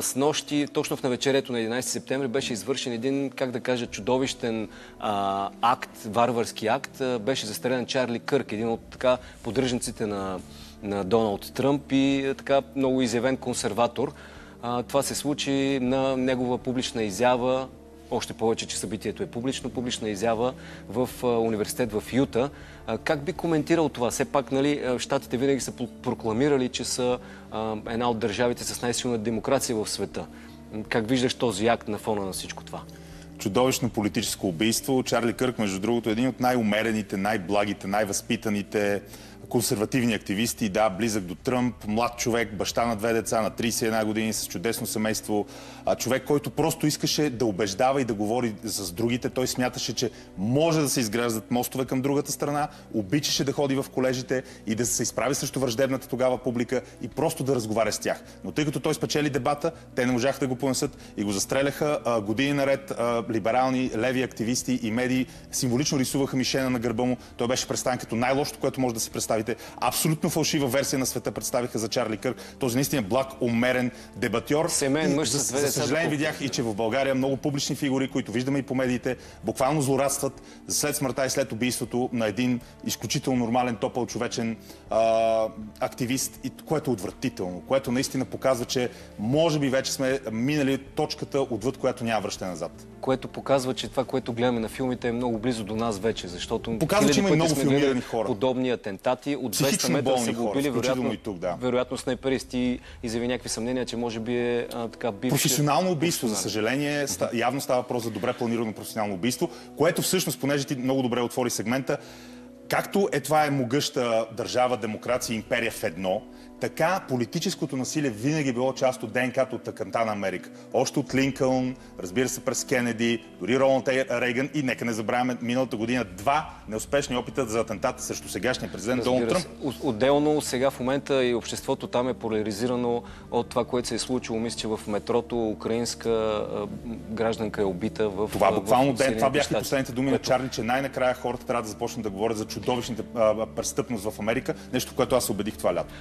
Снощи, точно в навечерието на 11 септември, беше извършен един, как да кажа, чудовищен акт, варварски акт. Беше застрелян Чарли Кърк, един от така поддръжниците на Доналд Тръмп и така много изявен консерватор. Това се случи на негова публична изява, още повече, че събитието е публична изява в университет в Юта. Как би коментирал това? Все пак, нали, щатите винаги са прокламирали, че са една от държавите с най-силна демокрация в света. Как виждаш този акт на фона на всичко това? Чудовищно политическо убийство. Чарли Кърк, между другото, е един от най-умерените, най-благите, най-възпитаните консервативни активисти, да, близък до Тръмп, млад човек, баща на 2 деца, на 31 години, с чудесно семейство. Човек, който просто искаше да убеждава и да говори с другите. Той смяташе, че може да се изграждат мостове към другата страна, обичаше да ходи в колежите и да се изправи срещу враждебната тогава публика и просто да разговаря с тях. Но тъй като той спечели дебата, те не можаха да го понесат и го застреляха. Години наред либерални, леви активисти и медии символично рисуваха мишена на гърба му. Той беше представен като най-лошото, което може да си представите. Абсолютно фалшива версия на света представиха за Чарли Кърк. Този наистина благ, умерен дебатьор. Семейен мъж с 2 деца. За съжаление видях и че в България много публични фигури, които виждаме и по медиите, буквално злорадстват след смъртта и след убийството на един изключително нормален, топъл, човечен активист, и което е отвратително, което наистина показва, че може би вече сме минали точката, отвъд която няма връщане назад. Което показва, че това, което гледаме на филмите, е много близо до нас вече, защото показва, че има много филмирани хора. Подобни атентати. От 200 метра са го убили, вероятно снайперисти, изяви някакви съмнения, че може би е така бивши... Професионално убийство, за съжаление. Явно става въпрос за добре планирано професионално убийство, което всъщност, понеже ти много добре отвори сегмента, както това е могъща държава, демокрация, империя в едно, така политическото насилие винаги било част от ДНК-то от тъканта на Америка. Още от Линкълн, разбира се, през Кенеди, дори Роналд Рейган и нека не забравяме миналата година 2 неуспешни опита за атентата срещу сегашния президент Доналд Тръмп. Отделно сега в момента и обществото там е поляризирано от това, което се е случило. Мисля, че в метрото украинска гражданка е убита в... Това буквално това бяха и последните думи на Чарли, че най-накрая хората трябва да започнат да говорят за чудовищната престъпност в Америка, нещо, в което аз се убедих това лято.